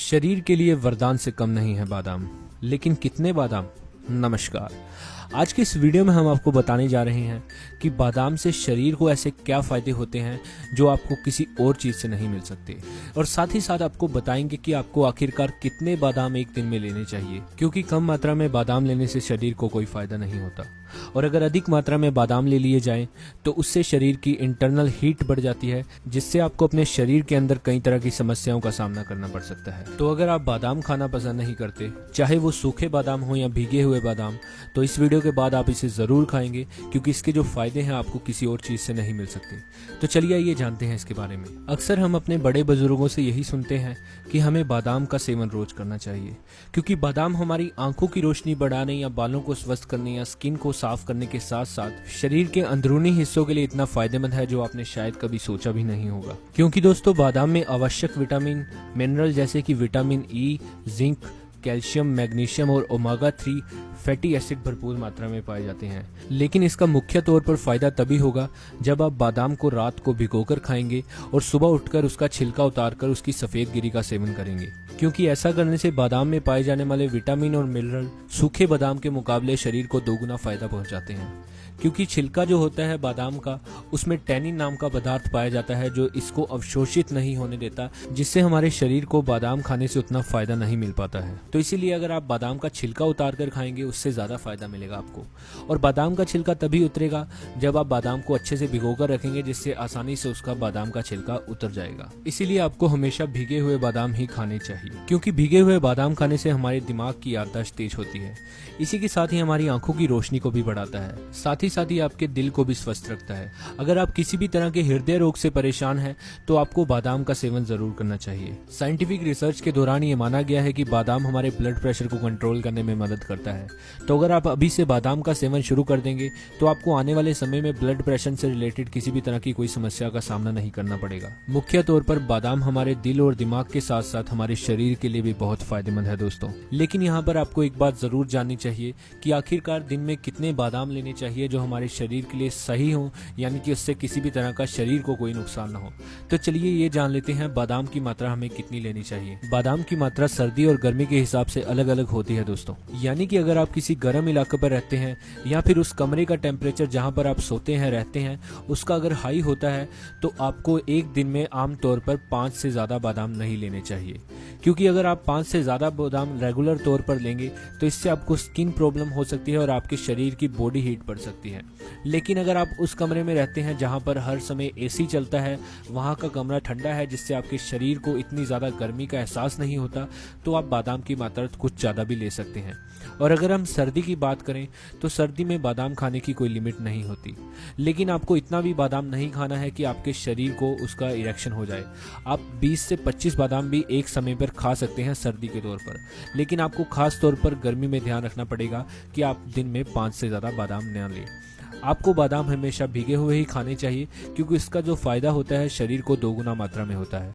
शरीर के लिए वरदान से कम नहीं है बादाम, लेकिन कितने बादाम। नमस्कार, आज के इस वीडियो में हम आपको बताने जा रहे हैं कि बादाम से शरीर को ऐसे क्या फायदे होते हैं जो आपको किसी और चीज से नहीं मिल सकते, और साथ ही साथ आपको बताएंगे कि आपको आखिरकार कितने बादाम एक दिन में लेने चाहिए, क्योंकि कम मात्रा में बादाम लेने से शरीर को कोई फायदा नहीं होता, और अगर अधिक मात्रा में बादाम ले लिए जाएं तो उससे शरीर की इंटरनल हीट बढ़ जाती है, जिससे आपको अपने शरीर के अंदर कई तरह की समस्याओं का सामना करना पड़ सकता है। तो अगर आप बादाम खाना पसंद नहीं करते, चाहे वो सूखे बादाम हो या भीगे हुए बादाम, तो इस वीडियो के बाद आप इसे जरूर खाएंगे, क्योंकि इसके जो फायदे हैं आपको किसी और चीज से नहीं मिल सकते। तो चलिए आइए जानते हैं इसके बारे में। अक्सर हम अपने बड़े बुजुर्गों से यही सुनते हैं कि हमें बादाम का सेवन रोज करना चाहिए, क्योंकि बादाम हमारी आंखों की रोशनी बढ़ाने या बालों को स्वस्थ करने या स्किन को साफ करने के साथ साथ शरीर के अंदरूनी हिस्सों के लिए इतना फायदेमंद है जो आपने शायद कभी सोचा भी नहीं होगा। क्योंकि दोस्तों, बादाम में आवश्यक विटामिन, मिनरल जैसे कि vitamin E, zinc, calcium, magnesium और ओमेगा 3 फैटी एसिड भरपूर मात्रा में पाए जाते हैं। लेकिन इसका मुख्य तौर पर फायदा तभी होगा जब आप बादाम को रात को भिगोकर खाएंगे और सुबह उठकर उसका छिलका उतारकर उसकी सफेद गिरी का सेवन करेंगे, क्योंकि ऐसा करने से बादाम में पाए जाने वाले विटामिन और मिनरल सूखे बादाम के मुकाबले शरीर को दोगुना फायदा पहुंचाते हैं। क्योंकि छिलका जो होता है बादाम का, उसमें टैनिन नाम का पदार्थ पाया जाता है जो इसको अवशोषित नहीं होने देता, जिससे हमारे शरीर को बादाम खाने से उतना फायदा नहीं मिल पाता है। तो इसीलिए अगर आप बादाम का छिलका उतार कर खाएंगे, उससे ज्यादा फायदा मिलेगा आपको। और बादाम का छिलका तभी उतरेगा जब आप बादाम को अच्छे से भिगोकर रखेंगे, जिससे आसानी से उसका बादाम का छिलका उतर जाएगा। इसीलिए आपको हमेशा भीगे हुए बादाम ही खाने चाहिए, क्योंकि भीगे हुए बादाम खाने से हमारे दिमाग की याददाश्त तेज होती है। इसी के साथ ही हमारी आंखों की रोशनी को भी बढ़ाता है, साथ ही आपके दिल को भी स्वस्थ रखता है। अगर आप किसी भी तरह के हृदय रोग से परेशान हैं, तो आपको बादाम का सेवन जरूर करना चाहिए। साइंटिफिक रिसर्च के दौरान ये माना गया है कि बादाम हमारे ब्लड प्रेशर को कंट्रोल करने में मदद करता है। तो अगर आप अभी से बादाम का सेवन शुरू कर देंगे तो आपको आने वाले समय में ब्लड प्रेशर से रिलेटेड किसी भी तरह की कोई समस्या का सामना नहीं करना पड़ेगा। मुख्य तौर पर बादाम हमारे दिल और दिमाग के साथ साथ हमारे शरीर के लिए भी बहुत फायदेमंद है दोस्तों। लेकिन यहाँ पर आपको एक बात जरूर जाननी चाहिए कि आखिरकार दिन में कितने बादाम लेने चाहिए जो हमारे शरीर के लिए सही हो, यानी कि उससे किसी भी तरह का शरीर को कोई नुकसान ना हो। तो चलिए ये जान लेते हैं बादाम की मात्रा हमें कितनी लेनी चाहिए। बादाम की मात्रा सर्दी और गर्मी के हिसाब से अलग अलग होती है दोस्तों। यानी कि अगर आप किसी गर्म इलाके पर रहते हैं या फिर उस कमरे का टेम्परेचर जहां पर आप सोते हैं, रहते हैं, उसका अगर हाई होता है, तो आपको एक दिन में आमतौर पर 5 से ज्यादा बादाम नहीं लेने चाहिए। क्योंकि अगर आप 5 से ज्यादा बादाम रेगुलर तौर पर लेंगे तो इससे आपको स्किन प्रॉब्लम हो सकती है और आपके शरीर की बॉडी हीट बढ़ सकती है। लेकिन अगर आप उस कमरे में रहते हैं जहां पर हर समय एसी चलता है, वहां का कमरा ठंडा है, जिससे आपके शरीर को इतनी ज्यादा गर्मी का एहसास नहीं होता, तो आप बादाम की मात्रा कुछ ज्यादा भी ले सकते हैं। और अगर हम सर्दी की बात करें तो सर्दी में बादाम खाने की कोई लिमिट नहीं होती, लेकिन आपको इतना भी बादाम नहीं खाना है कि आपके शरीर को उसका इरेक्शन हो जाए। आप 20 से 25 बादाम भी एक समय पर खा सकते हैं सर्दी के तौर पर, लेकिन आपको खास तौर पर गर्मी में ध्यान रखना पड़ेगा कि आप दिन में 5 से ज्यादा बादाम न लें। आपको बादाम हमेशा भीगे हुए ही खाने चाहिए, क्योंकि इसका जो फायदा होता है शरीर को दोगुना मात्रा में होता है।